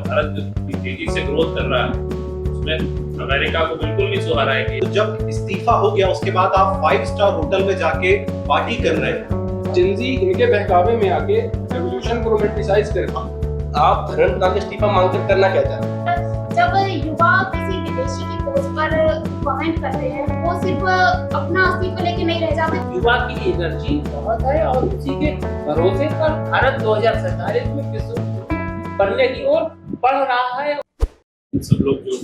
भारत जो तेजी से ग्रोथ कर रहा है उसमें अमेरिका को बिल्कुल नहीं सुहारा है। तो जब इस्तीफा हो गया उसके बाद आप 5 स्टार होटल में जाके पार्टी कर रहे हैं। जिंजी इनके बहकावे में आके रेवोल्यूशन को रोमांटिसाइज कर आप धर्मपिता का इस्तीफा मांगकर करना क्या चाहते हैं? जब युवा किसी विदेशी की पोस्ट पर कमेंट करते हैं वो सिर्फ अपना अस्तित्व लेके नहीं रह जाते। युवा की एनर्जी बहुत है और उसी के भरोसे पर भारत 2047 में विश्व बनने की ओर बढ़ रहा है। सब लोग जो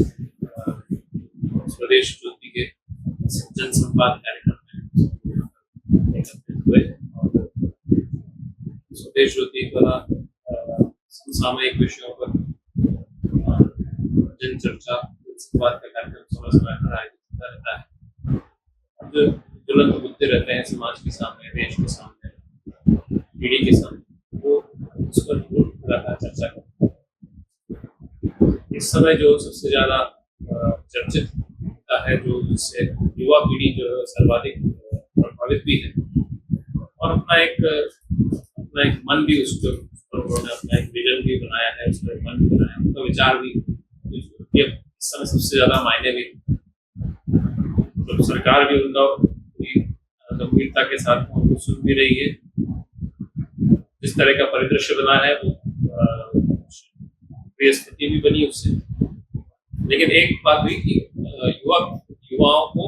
स्वदेश ज्योति के जनसंवाद कार्यक्रम में हुए स्वदेश ज्योति द्वारा समसामयिक विषयों पर जन चर्चा संवाद का कार्यक्रम समय समय आयोजित होता रहता है। जो ज्वलंत मुद्दे रहते हैं समाज के सामने, देश के सामने, पीढ़ी के सामने, वो उस पर लगातार चर्चा करते हैं। इस समय जो सबसे ज्यादा चर्चित होता है, जो जिससे युवा पीढ़ी जो है सर्वाधिक प्रभावित भी है और अपना एक मन भी उसको उन्होंने अपना एक विजन भी बनाया है, उसका मन भी बनाया है, उनका विचार भी ये इस समय सबसे ज्यादा मायने भी तो सरकार भी उनका गंभीरता के साथ उनको सुन भी रही है। जिस तरह का परिदृश्य बना है वो स्थिति भी बनी उससे, लेकिन एक बात हुई कि युवाओं को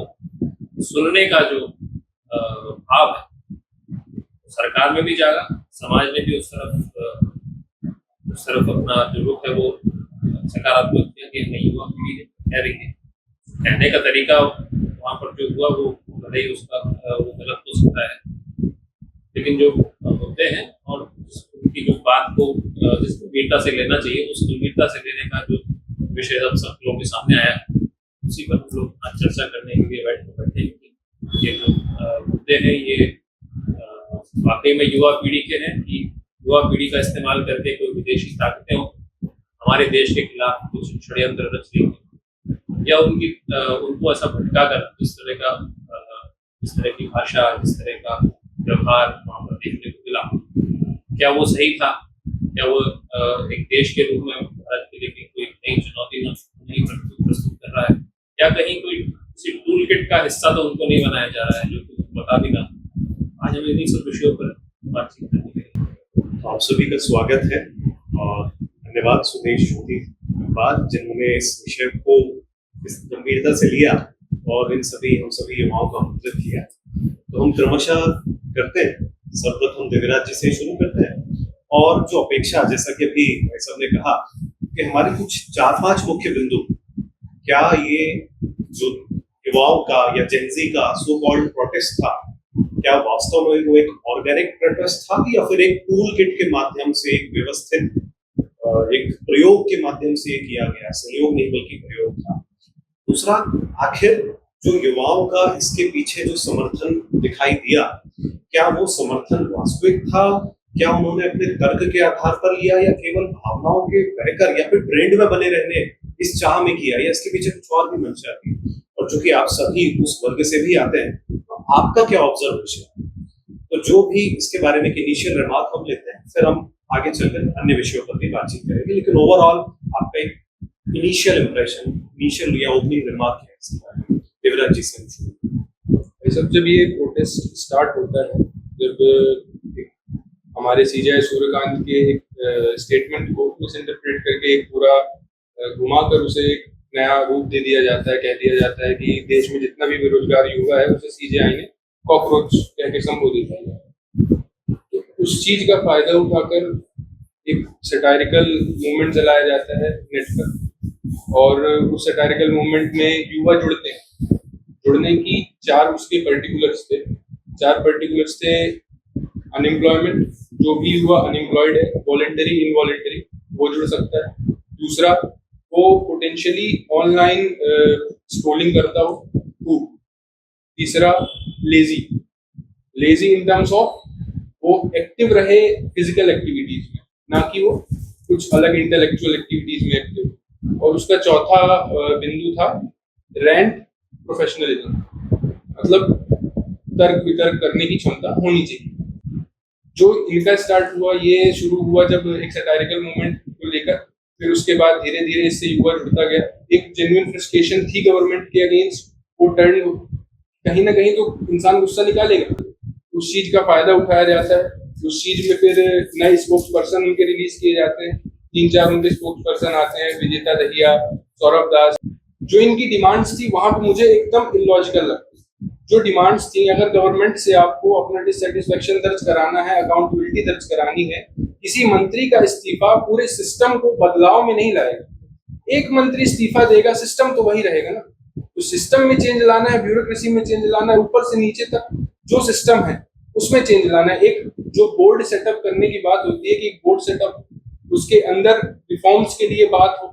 सुनने का जो भाव है सरकार में भी जागा, समाज ने भी उस तरफ अपना जो रुख है वो सकारात्मक किया कि नहीं युवा पीढ़ी ने कह रही है। कहने का तरीका वहाँ पर जो हुआ वो भले ही उसका वो गलत हो सकता है, लेकिन जो मुद्दे हैं और उनकी जो बात को जिस गंभीरता से लेना चाहिए उस गंभीरता से लेने का जो विषय अब सब लोगों के सामने आया उसी पर हम लोग आज चर्चा करने के लिए बैठे ये जो मुद्दे हैं ये वाकई में युवा पीढ़ी के हैं कि युवा पीढ़ी का इस्तेमाल करके कोई विदेशी ताकतें हमारे देश के खिलाफ कुछ षड्यंत्र रच रही है या उनको ऐसा भटका कर जिस तरह की भाषा, जिस तरह का व्यवहार वहाँ पर देखने को मिला, क्या वो सही था? क्या वो एक देश के रूप में भारत के लिए कोई नई चुनौती नहीं प्रस्तुत कर रहा है, या कहीं कोई किसी टूल किट का हिस्सा तो उनको नहीं बनाया जा रहा है जो कुछ बता भी ना। आज हम इन्हीं सब विषयों पर बातचीत करने के लिए आप सभी का स्वागत है और धन्यवाद स्वदेश ज्योति बाद जिन्होंने इस विषय को इस गंभीरता से लिया और हम सभी युवाओं को आमंत्रित किया। तो हम क्रमशः करते हैं, सर्वप्रथम दिव्यराज जी से शुरू करते हैं और जो अपेक्षा, जैसा कि अभी भाई साहब ने कहा कि हमारे कुछ 4-5 मुख्य बिंदु, क्या ये जो युवाओं का या जेनजी का सो कॉल्ड प्रोटेस्ट था, क्या वास्तव में वो एक ऑर्गेनिक प्रोटेस्ट था या फिर एक टूल किट के माध्यम से, एक व्यवस्थित एक प्रयोग के माध्यम से किया गया, सहयोग नहीं बल्कि प्रयोग था। दूसरा, आखिर जो युवाओं का इसके पीछे जो समर्थन दिखाई दिया, क्या वो समर्थन वास्तविक था? क्या उन्होंने अपने तर्क के आधार पर लिया या केवल भावनाओं के बहकर या फिर ट्रेंड में बने रहने इस चाह में किया, या इसके पीछे कुछ और भी मंशा थी? और चूंकि आप सभी उस वर्ग से भी आते हैं, तो आपका क्या ऑब्जर्वेशन? तो जो भी इसके बारे में इनिशियल रिमार्क हम लेते हैं, फिर हम आगे चलकर अन्य विषयों पर भी बातचीत करेंगे, लेकिन ओवरऑल आपका एक इनिशियल इंप्रेशन, इनिशियल या ओपनिंग रिमार्क है इसके बारे में? देवराज जी से सब जब ये प्रोटेस्ट स्टार्ट होता है, जब हमारे सीजे सूर्यकांत के एक स्टेटमेंट को मिस इंटरप्रेट करके एक पूरा घुमाकर उसे एक नया रूप दे दिया जाता है, कह दिया जाता है कि देश में जितना भी बेरोजगार युवा है उसे सीजेआई ने कॉकरोच कह के संबोधित किया। तो उस चीज का फायदा उठाकर एक सटायरिकल मूवमेंट चलाया जाता है नेट पर, और उस सटायरिकल मूवमेंट में युवा जुड़ते हैं। जुड़ने की 4 उसके पर्टिकुलर्स थे। 4 पर्टिकुलर्स थे: अनएम्प्लॉयमेंट, जो भी युवा अनएम्प्लॉयड है, वॉलेंटरी इनवॉलेंटरी, वो जुड़ सकता है। दूसरा, वो पोटेंशियली ऑनलाइन स्क्रोलिंग करता हो। तीसरा, लेजी इन टर्म्स ऑफ वो एक्टिव रहे फिजिकल एक्टिविटीज में, ना कि वो कुछ अलग इंटेलेक्चुअल एक्टिविटीज में एक्टिव। और उसका चौथा बिंदु था रैंट प्रोफेशनलिज्म, मतलब तर्क वितर्क करने की क्षमता होनी चाहिए। जो इनका स्टार्ट हुआ, ये शुरू हुआ जब एक सटायरिकल मूवमेंट को लेकर फिर उसके बाद धीरे धीरे इससे युवा जुड़ता गया। एक जेन्युइन फ्रस्ट्रेशन थी गवर्नमेंट के अगेंस्ट, वो टर्न कहीं ना कहीं तो इंसान गुस्सा निकालेगा, उस चीज का फायदा उठाया जाता है, उस चीज में फिर नए स्पोक्स पर्सन उनके रिलीज किए जाते हैं, 3-4 उनके स्पोक्स पर्सन आते हैं, विजेता दहिया, सौरभ दास। जो इनकी डिमांड्स थी वहां पे मुझे एकदम इलॉजिकल लगती। जो डिमांड्स थी, अगर गवर्नमेंट से आपको अपना डिससेटिस्फेक्शन दर्ज कराना है, अकाउंटेबिलिटी दर्ज करानी है, किसी मंत्री का इस्तीफा पूरे सिस्टम को बदलाव में नहीं लाएगा। एक मंत्री इस्तीफा देगा, सिस्टम तो वही रहेगा ना। तो सिस्टम में चेंज लाना है, ब्यूरोक्रेसी में चेंज लाना है, ऊपर से नीचे तक जो सिस्टम है उसमें चेंज लाना है। एक जो बोर्ड सेटअप करने की बात होती है कि एक बोर्ड सेटअप, उसके अंदर रिफॉर्म्स के लिए बात हो।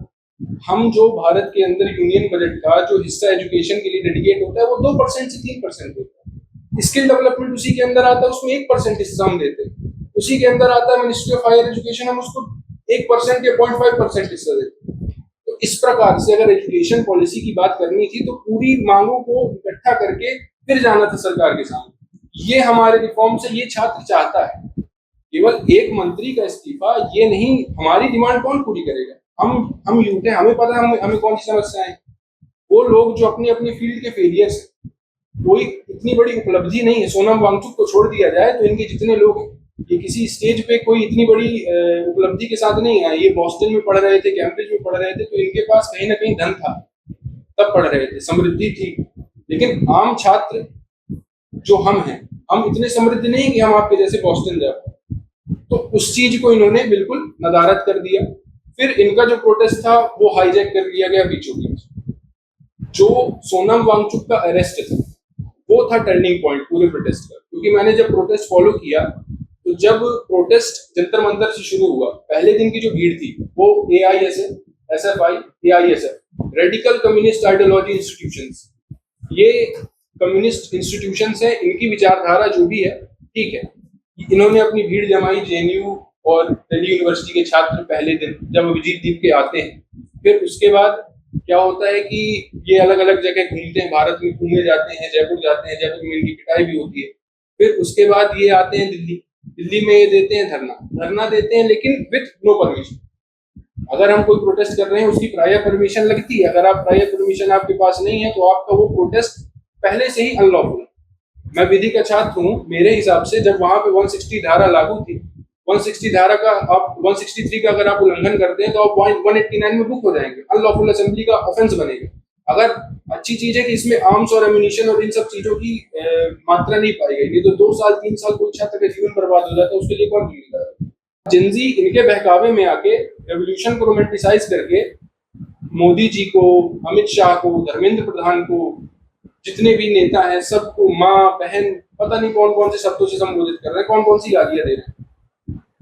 हम जो भारत के अंदर यूनियन बजट का जो हिस्सा एजुकेशन के लिए डेडिकेट होता है वो 2% से 3% होता है। स्किल डेवलपमेंट उसी के अंदर आता है, उसमें 1% हिस्सा हम देते हैं। उसी के अंदर आता है मिनिस्ट्री ऑफ हायर एजुकेशन, हम उसको 1% या 0.5% हिस्सा देते हैं। तो इस प्रकार से अगर एजुकेशन पॉलिसी की बात करनी थी तो पूरी मांगों को इकट्ठा करके फिर जाना था सरकार के सामने। ये हमारे रिफॉर्म से ये छात्र चाहता है। केवल एक मंत्री का इस्तीफा ये नहीं, हमारी डिमांड कौन पूरी करेगा? हम यूथ हैं, हमें पता है हमें कौन सी समस्याएं हैं। वो लोग जो अपनी अपनी फील्ड के फेलियर्स हैं, कोई इतनी बड़ी उपलब्धि नहीं है। सोनम वांगचुक को छोड़ दिया जाए तो इनके जितने लोग हैं, ये किसी स्टेज पे कोई इतनी बड़ी उपलब्धि के साथ नहीं आए। ये बॉस्टन में पढ़ रहे थे, कैम्ब्रिज में पढ़ रहे थे, तो इनके पास कहीं ना कहीं धन था, तब पढ़ रहे थे, समृद्धि थी। लेकिन आम छात्र जो हम हैं, हम इतने समृद्ध नहीं कि हम आपके जैसे बॉस्टन जा पाए। तो उस चीज को इन्होंने बिल्कुल नदारद कर दिया। फिर इनका जो प्रोटेस्ट था वो हाईजैक कर लिया गया बीचों बीच। जो सोनम वांगचुक का अरेस्ट था वो था टर्निंग पॉइंट पूरे प्रोटेस्ट का। क्योंकि मैंने जब प्रोटेस्ट फॉलो किया तो जब प्रोटेस्ट जंतर मंतर से शुरू हुआ, पहले दिन की जो भीड़ थी वो AISF, SFI, AISF, radical communist ideology institutions, ये कम्युनिस्ट इंस्टीट्यूशंस है, इनकी विचारधारा जो भी है ठीक है। इन्होंने अपनी भीड़ जमाई। JNU और दिल्ली यूनिवर्सिटी के छात्र पहले दिन जब अभिजीत दीप के आते हैं, फिर उसके बाद क्या होता है कि ये अलग अलग जगह घूमते हैं, भारत में घूमने जाते हैं, जयपुर जाते हैं, जयपुर में इनकी पिटाई भी होती है। फिर उसके बाद ये आते हैं दिल्ली में ये देते हैं धरना देते हैं, लेकिन विथ नो परमिशन। अगर हम कोई प्रोटेस्ट कर रहे हैं उसकी प्रायर परमिशन लगती है। अगर आप प्रायर परमिशन आपके पास नहीं है तो आपका वो प्रोटेस्ट पहले से ही अनलॉफुल। मैं विधि का छात्र हूँ, मेरे हिसाब से जब वहां पे 160 धारा लागू थी, 160 धारा का आप 163 का अगर आप उल्लंघन करते हैं तो आप 189 में बुक हो जाएंगे, अनलॉफुल असेंबली का ऑफेंस बनेगा। अगर अच्छी चीज है कि इसमें आर्म्स और एम्यूनिशन और इन सब चीजों की मात्रा नहीं पाई गई, नहीं तो 2 साल 3 साल कोई छात्र का जीवन बर्बाद हो जाता है, उसके लिए कौन जिम्मेदार है? जिंजी इनके बहकावे में आके रेवोल्यूशन को रोमांटिसाइज करके मोदी जी को, अमित शाह को, धर्मेंद्र प्रधान को, जितने भी नेता हैं सबको माँ बहन पता नहीं कौन कौन से शब्दों से संबोधित कर रहे हैं, कौन कौन सी गालियां दे रहे हैं।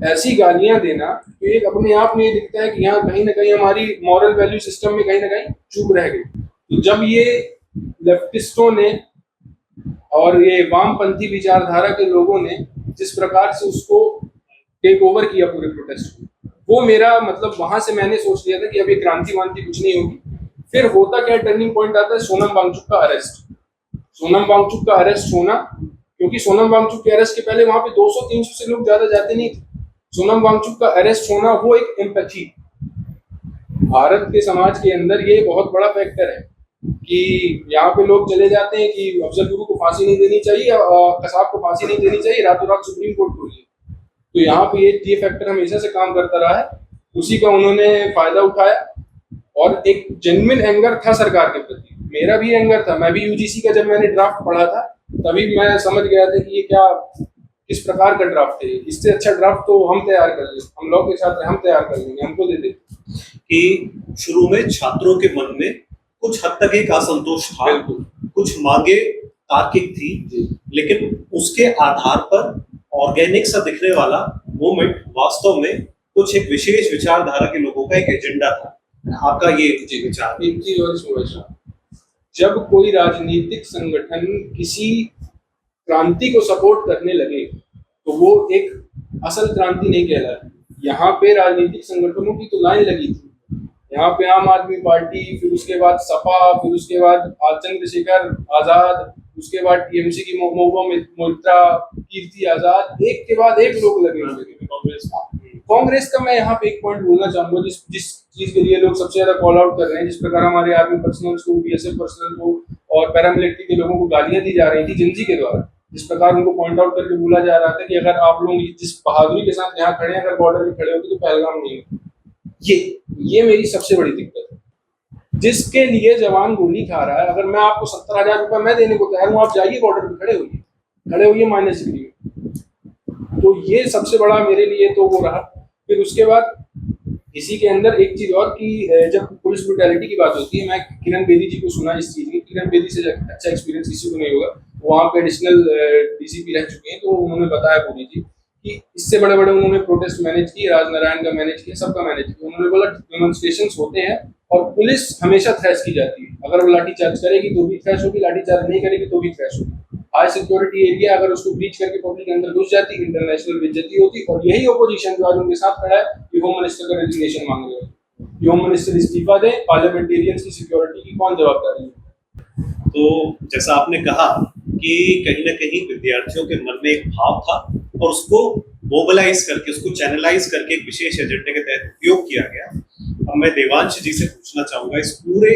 ऐसी गालियां देना तो एक अपने आप में ये दिखता है कि यहाँ कहीं ना कहीं हमारी मॉरल वैल्यू सिस्टम में कहीं ना कहीं चूक रह गई। तो जब ये लेफ्टिस्टों ने और ये वामपंथी विचारधारा के लोगों ने जिस प्रकार से उसको टेक ओवर किया पूरे प्रोटेस्ट को, वो मेरा मतलब वहां से मैंने सोच लिया था कि अब ये क्रांति वांति कुछ नहीं होगी। फिर होता क्या, टर्निंग पॉइंट आता है सोनम वांगचुक का अरेस्ट। सोनम वांगचुक का अरेस्ट होना, क्योंकि सोनम वांगचुक के अरेस्ट के पहले वहां पे 200-300 से लोग ज्यादा जाते नहीं थे। सोनम वांगचुक का अरेस्ट होना वो एक एम्पैथी, भारत के समाज के अंदर ये बहुत बड़ा फैक्टर है कि यहाँ पे लोग चले जाते हैं कि अफजल गुरु को फांसी नहीं देनी चाहिए, कसाब को फांसी नहीं देनी चाहिए, रातों रात सुप्रीम कोर्ट खोलिए। तो यहाँ पे ये फैक्टर हमेशा से काम करता रहा है, उसी का उन्होंने फायदा उठाया। और एक जेन्युइन एंगर था सरकार के प्रति, मेरा भी एंगर था। मैं भी UGC का जब मैंने ड्राफ्ट पढ़ा था तभी मैं समझ गया था कि ये क्या किस प्रकार का ड्राफ्ट है। इससे अच्छा ड्राफ्ट तो हम तैयार कर लेंगे, हम लोग के साथ हम तैयार कर लेंगे, हमको दे दे। कि शुरू में छात्रों के मन में कुछ हद तक एक असंतोष था, कुछ मांगे तार्किक थी, लेकिन उसके आधार पर ऑर्गेनिक सा दिखने वाला मूवमेंट वास्तव में कुछ एक विशेष विचारधारा के लोगों का एक एजेंडा था। आपका ये विचार? एक चीज और समझना, जब कोई राजनीतिक संगठन किसी क्रांति को सपोर्ट करने लगे तो वो एक असल क्रांति नहीं कहलाती। यहाँ पे राजनीतिक संगठनों की तो लाइन लगी थी, यहाँ पे आम आदमी पार्टी, फिर उसके बाद सपा, फिर उसके बाद चंद्रशेखर आजाद, उसके बाद TMC की महुआ मोइत्रा, कीर्ति आजाद, एक के बाद एक लोग लगे हुए थे। कांग्रेस का मैं यहाँ पे एक पॉइंट बोलना चाहूंगा, जिस जिस चीज के लिए लोग सबसे ज्यादा कॉल आउट कर रहे हैं, जिस प्रकार हमारे आर्मी पर्सनल्स को, बीएसएफ पर्सनल को और पैरामिलिट्री के लोगों को गालियां दी जा रही थी जिंजी के द्वारा, जिस प्रकार उनको पॉइंट आउट करके बोला जा रहा था कि अगर आप लोग जिस बहादुरी के साथ यहाँ खड़े हैं, अगर बॉर्डर पे खड़े होते तो पहलगाम नहीं होता। ये मेरी सबसे बड़ी दिक्कत है। जिसके लिए जवान गोली खा रहा है, अगर मैं आपको 70,000 रुपए मैं देने को तैयार हूँ, आप जाइए बॉर्डर पे खड़े होइए माइनस डिग्री में। तो ये सबसे बड़ा मेरे लिए तो वो रहा। फिर उसके बाद इसी के अंदर एक चीज और कि जब पुलिस ब्रुटैलिटी की बात होती है, मैं किरण बेदी जी को सुना इस चीज की। किरण बेदी से अच्छा एक्सपीरियंस किसी को नहीं होगा, वहाँ पे एडिशनल डीसीपी रह चुके हैं, तो उन्होंने बताया पूरी चीज कि इससे बड़े बड़े उन्होंने प्रोटेस्ट मैनेज किए, राजनारायण का मैनेज किया, सबका मैनेज किया। उन्होंने बोला डेमोन्स्ट्रेशंस होते हैं और पुलिस हमेशा थ्रैश की जाती है। अगर वो लाठी चार्ज करेगी तो भी थ्रैश होगी, लाठी चार्ज नहीं करेगी तो भी थ्रैश होगी। हाई सिक्योरिटी एरिया अगर उसको ब्रीच करके पब्लिक के अंदर घुस जाती, इंटरनेशनल बेइज्जती होती। और यही ऑपोजिशन जो आज उनके साथ खड़ा है, ये होम मिनिस्टर का रेजिग्नेशन मांग रहे हैं। होम मिनिस्टर इस्तीफा दें, पार्लियामेंटेरियंस की सिक्योरिटी की कौन जवाबदारी है? तो जैसा आपने कहा कि कहीं ना कहीं विद्यार्थियों के मन में एक भाव था और उसको मोबिलाइज करके, उसको चैनलाइज करके एक विशेष एजेंडे के तहत उपयोग किया गया। अब मैं देवांश जी से पूछना चाहूंगा, इस पूरे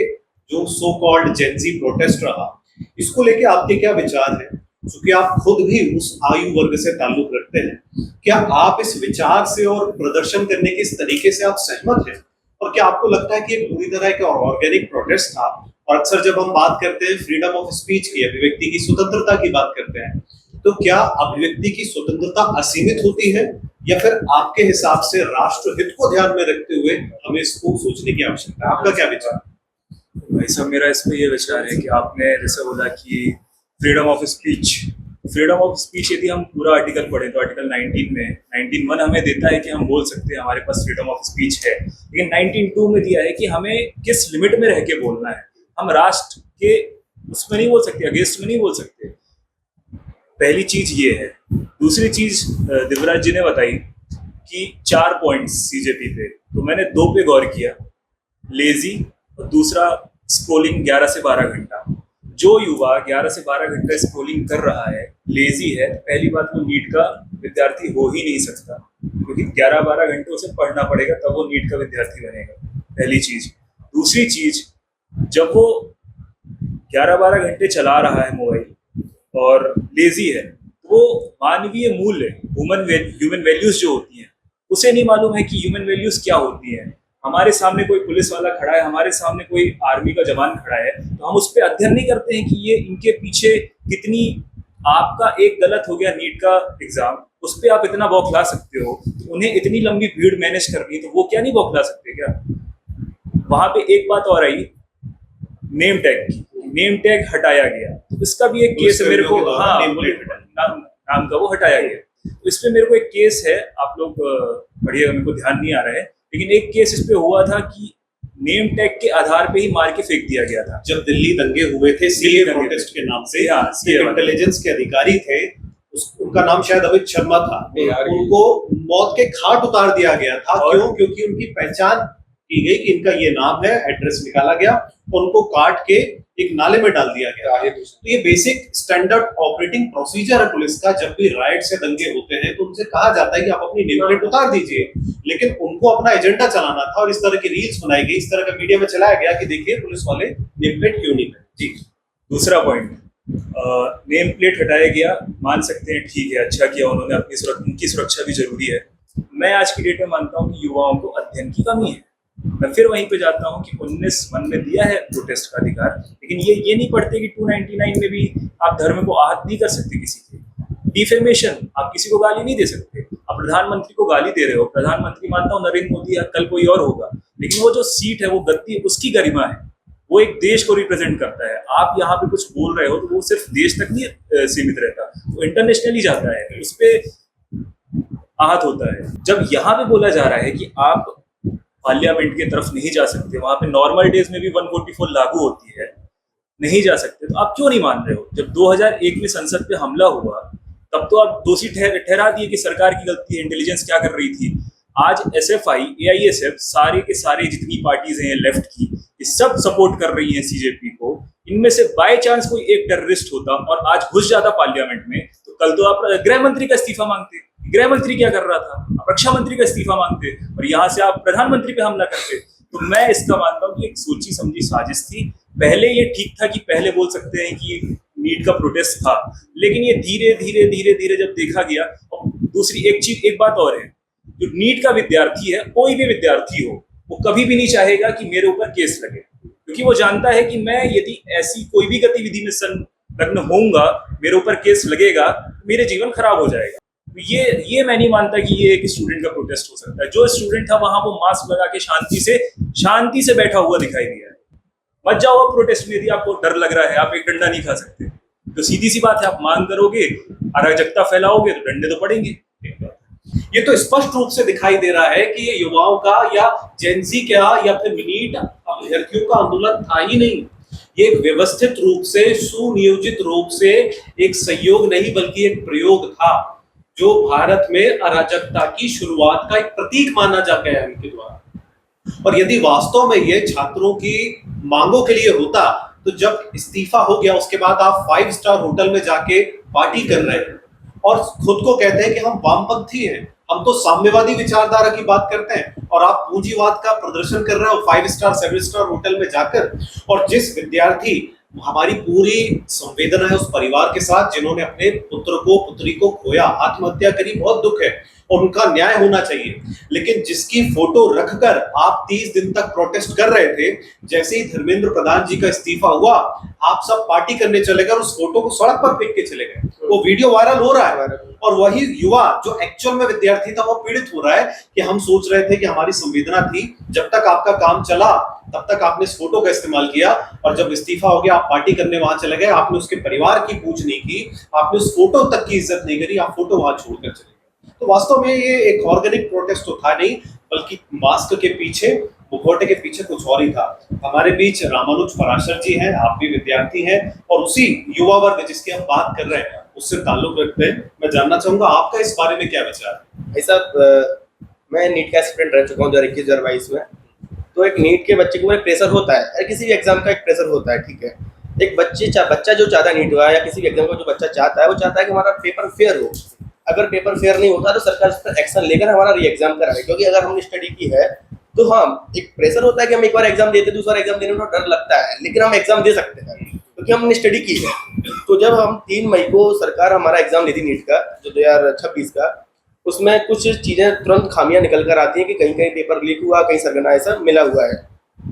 जो सो कॉल्ड जेनजी प्रोटेस्ट रहा, इसको लेके आपके क्या विचार हैं? क्योंकि आप खुद भी उस आयु वर्ग से ताल्लुक रखते हैं, क्या आप इस विचार से और प्रदर्शन करने के इस तरीके से आप सहमत हैं? और क्या आपको लगता है कि ये पूरी तरह का ऑर्गेनिक प्रोटेस्ट था? और अक्सर जब हम बात करते हैं फ्रीडम ऑफ स्पीच की, अभिव्यक्ति की स्वतंत्रता की बात करते हैं, तो क्या अभिव्यक्ति की स्वतंत्रता असीमित होती है या फिर आपके हिसाब से राष्ट्रहित को ध्यान में रखते हुए हमें इसको सोचने की आवश्यकता है? आपका क्या विचार? भाई साहब, मेरा इस पर ये विचार है कि आपने जैसे बोला कि फ्रीडम ऑफ स्पीच यदि हम पूरा आर्टिकल पढ़ें तो आर्टिकल 19 में 19(1) हमें देता है कि हम बोल सकते हैं, हमारे पास फ्रीडम ऑफ स्पीच है। लेकिन 19(2) में दिया है कि हमें किस लिमिट में रह के बोलना है। हम राष्ट्र के उसमें नहीं बोल सकते, अगेंस्ट में नहीं बोल सकते। पहली चीज ये है। दूसरी चीज दिव्यराज जी ने बताई कि 4 पॉइंट्स सीजेपी पे, तो मैंने 2 पे गौर किया, लेजी और दूसरा स्क्रोलिंग 11 से 12 घंटा। जो युवा 11 से 12 घंटा स्क्रोलिंग कर रहा है, लेजी है, पहली बात वो नीट का विद्यार्थी हो ही नहीं सकता, क्योंकि 11-12 घंटे उसे पढ़ना पड़ेगा तब वो नीट का विद्यार्थी बनेगा, पहली चीज। दूसरी चीज, जब वो 11-12 घंटे चला रहा है मोबाइल और लेजी है, वो मानवीय मूल्य, ह्यूमन वैल्यूज जो होती हैं, उसे नहीं मालूम है कि ह्यूमन वैल्यूज क्या होती हैं। हमारे सामने कोई पुलिस वाला खड़ा है, हमारे सामने कोई आर्मी का जवान खड़ा है, तो हम उस पर अध्ययन नहीं करते हैं कि ये इनके पीछे कितनी, आपका एक गलत हो गया नीट का एग्जाम, उस पर आप इतना बौखला सकते हो, तो उन्हें इतनी लंबी भीड़ मैनेज करनी, तो वो क्या नहीं बौखला सकते क्या? वहां पे एक बात और आई, नेम टैग की। नेम टैग हटाया गया, तो इसका भी एक केस है मेरे को, हाँ, नाम का वो हटाया गया, तो इस पे मेरे को एक केस है, आप लोग पढ़िएगा, मेरे को ध्यान नहीं आ रहा है, लेकिन एक केस इस पे हुआ था कि नेम टैग के आधार पे ही मार के फेंक दिया गया था। जब दिल्ली दंगे हुए थे सीए प्रोटेस्ट के नाम से, इंटेलिजेंस के अधिकारी थे, उनका नाम शायद अमित शर्मा था, उनको मौत के घाट उतार दिया गया था। क्यों? क्योंकि उनकी पहचान की गई कि इनका ये नाम है, एड्रेस निकाला गया, उनको काट के एक नाले में डाल दिया गया। तो ये बेसिक स्टैंडर्ड ऑपरेटिंग प्रोसीजर है पुलिस का। जब भी राइट से दंगे होते हैं तो उनसे कहा जाता है कि आप अपनी नेम प्लेट उतार दीजिए, लेकिन उनको अपना एजेंडा चलाना था और इस तरह की रील्स बनाई गई, इस तरह का मीडिया में चलाया गया कि देखिए पुलिस वाले नेम प्लेट क्यों नहीं है। जी, दूसरा पॉइंट, नेम प्लेट हटाया गया, मान सकते हैं, ठीक है, अच्छा किया उन्होंने, उनकी सुरक्षा भी जरूरी है। मैं आज की डेट में मानता हूँ कि युवाओं को अध्ययन की कमी है। मैं फिर वहीं पे जाता हूँ कि 19(1) में दिया है प्रोटेस्ट का अधिकार, लेकिन ये नहीं पढ़ते कि 299 में भी आप धर्म को आहत नहीं कर सकते किसी के। डिफेमेशन, आप किसी को गाली नहीं दे सकते। आप प्रधानमंत्री को गाली दे रहे हो, प्रधानमंत्री मानता हूँ नरेंद्र मोदी है, कल कोई और होगा, लेकिन वो जो सीट है, वो गद्दी, उसकी गरिमा है, वो एक देश को रिप्रेजेंट करता है। आप यहाँ पे कुछ बोल रहे हो तो वो सिर्फ देश तक नहीं सीमित रहता, वो इंटरनेशनली जाता है, उस पर आहत होता है। जब यहाँ पे बोला जा रहा है कि आप पार्लियामेंट की तरफ नहीं जा सकते, वहां पे नॉर्मल डेज में भी 144 लागू होती है, नहीं जा सकते, तो आप क्यों नहीं मान रहे हो? जब 2001 में संसद पे हमला हुआ, तब तो आप दोषी ठहरा दिए कि सरकार की गलती है, इंटेलिजेंस क्या कर रही थी। आज एसएफआई, एआईएसएफ, सारे के सारे जितनी पार्टीज हैं लेफ्ट की, ये सब सपोर्ट कर रही हैं सीजेपी को। इनमें से बाय चांस कोई एक टेररिस्ट होता और आज घुस जाता पार्लियामेंट में, तो कल तो आप गृह मंत्री का इस्तीफा मांगते। गृह मंत्री क्या कर रहा था, आप रक्षा मंत्री का इस्तीफा मांगते और यहाँ से आप प्रधानमंत्री पे हमला करते। तो मैं इसका मानता हूँ कि एक सोची समझी साजिश थी। पहले ये ठीक था कि पहले बोल सकते हैं कि नीट का प्रोटेस्ट था, लेकिन ये धीरे धीरे धीरे धीरे जब देखा गया। और दूसरी एक बात और है, जो नीट का विद्यार्थी है, कोई भी विद्यार्थी हो, वो कभी भी नहीं चाहेगा कि मेरे ऊपर केस लगे, क्योंकि वो जानता है कि मैं यदि ऐसी कोई भी गतिविधि में संलग्न होऊंगा, मेरे ऊपर केस लगेगा, मेरे जीवन खराब हो जाएगा। ये मैं नहीं मानता कि ये एक स्टूडेंट का प्रोटेस्ट हो सकता है। जो स्टूडेंट था वहां, वो मास्क लगा के शांति से बैठा हुआ दिखाई दिया है। मत जाओ आप प्रोटेस्ट में, यदि आपको डर लग रहा है, आप एक डंडा नहीं खा सकते, तो सीधी सी बात है, आप मांग करोगे, अराजकता फैलाओगे, तो डंडे तो पड़ेंगे। ये तो स्पष्ट रूप से दिखाई दे रहा है कि ये युवाओं का या जेंजी क्या या फिर नीट अभ्यर्थियों का आंदोलन था ही नहीं। ये एक व्यवस्थित रूप से, सुनियोजित रूप से एक सहयोग नहीं बल्कि एक प्रयोग था, जो भारत में अराजकता की शुरुआत का एक प्रतीक माना जा गया है उनके द्वारा। और यदि वास्तव में ये छात्रों की मांगों के लिए होता, तो जब इस्तीफा हो गया उसके बाद आप 5 स्टार होटल में जाके पार्टी कर रहे हैं और खुद को कहते हैं कि हम वामपंथी हैं, हम तो साम्यवादी विचारधारा की बात करते हैं, और आप पूंजीवाद का प्रदर्शन कर रहे हो 5 स्टार 7 स्टार होटल में जाकर। और जिस विद्यार्थी, हमारी पूरी संवेदना है उस परिवार के साथ जिन्होंने अपने पुत्र को, पुत्री को खोया, आत्महत्या करी, बहुत दुख है और उनका न्याय होना चाहिए। लेकिन जिसकी फोटो रखकर आप 30 दिन तक प्रोटेस्ट कर रहे थे, जैसे ही धर्मेंद्र प्रधान जी का इस्तीफा हुआ, आप सब पार्टी करने चले गए और उस फोटो को सड़क पर फेंक के चले गए। वो वीडियो वायरल हो रहा है और वही युवा जो एक्चुअल में विद्यार्थी था वो पीड़ित हो रहा है कि हम सोच रहे थे कि हमारी संवेदना थी, जब तक आपका काम चला तब तक आपने इस फोटो का इस्तेमाल किया, और जब इस्तीफा हो गया आप पार्टी करने वहां चले गए, आपने उसके परिवार की पूछ नहीं की, आपने उस फोटो तक की इज्जत नहीं करी, आप फोटो वहां छोड़कर चले गए। तो वास्तव में ये एक ऑर्गेनिक प्रोटेस्ट तो था नहीं, बल्कि मास्क के पीछे, मुखौटे के पीछे कुछ और ही था। हमारे बीच रामानुज पराशर जी हैं, आप भी विद्यार्थी हैं और उसी युवा वर्ग जिसकी हम बात कर रहे हैं उससे ताल्लुक रखते हैं। मैं जानना चाहूंगा आपका इस बारे में क्या विचार है? भाई साहब, मैं नीट का एस्पिरेंट रह चुका हूँ 2021-2022 में। तो एक नीट के बच्चे को एक प्रेशर होता है, किसी भी एग्जाम का एक प्रेशर होता है, ठीक है। एक बच्चा जो चाहता है नीट हुआ या किसी भी एग्जाम को जो बच्चा चाहता है, वो चाहता है कि हमारा पेपर फेयर हो। अगर पेपर फेयर नहीं होता तो सरकार उस पर एक्शन लेकर हमारा री एग्जाम कराए, क्योंकि अगर हमने स्टडी की है तो हाँ, एक प्रेशर होता है कि हम एक बार एग्जाम देते, दूसरा एग्जाम देने में डर लगता है, लेकिन हम एग्जाम दे सकते हैं क्योंकि हमने स्टडी की है। तो जब हम 3 मई को सरकार हमारा एग्जाम लेती नीट का, जो 2026 का, उसमें कुछ चीजें तुरंत खामियां निकल कर आती हैं कि कहीं कहीं पेपर लीक हुआ, कहीं सरगना ऐसा मिला हुआ है।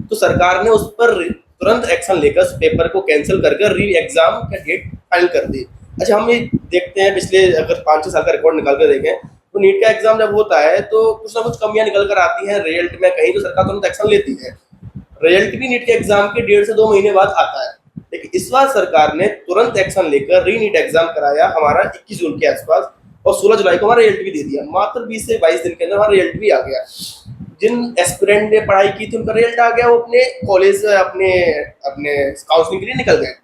तो सरकार ने उस पर तुरंत एक्शन लेकर उस पेपर को कैंसिल करके री एग्जाम का डेट फाइनल कर दी। अच्छा, हम ये देखते हैं पिछले अगर 5-6 साल का रिकॉर्ड निकाल कर देखें तो नीट का एग्जाम जब होता है तो कुछ ना कुछ कमियां निकल कर आती हैं रिजल्ट में, कहीं तो सरकार तुरंत एक्शन लेती है। रिजल्ट भी नीट के एग्जाम के 1.5 से 2 महीने बाद आता है, लेकिन इस बार सरकार ने तुरंत एक्शन लेकर री नीट एग्जाम कराया हमारा 21 जून के आसपास, और 16 जुलाई को हमारा रिजल्ट भी दे दिया। मात्र 20 से 22 दिन के अंदर हमारा रिजल्ट भी आ गया। जिन एस्पिरेंट ने पढ़ाई की थी उनका रिजल्ट आ गया, वो अपने कॉलेज अपने काउंसलिंग के लिए निकल गए।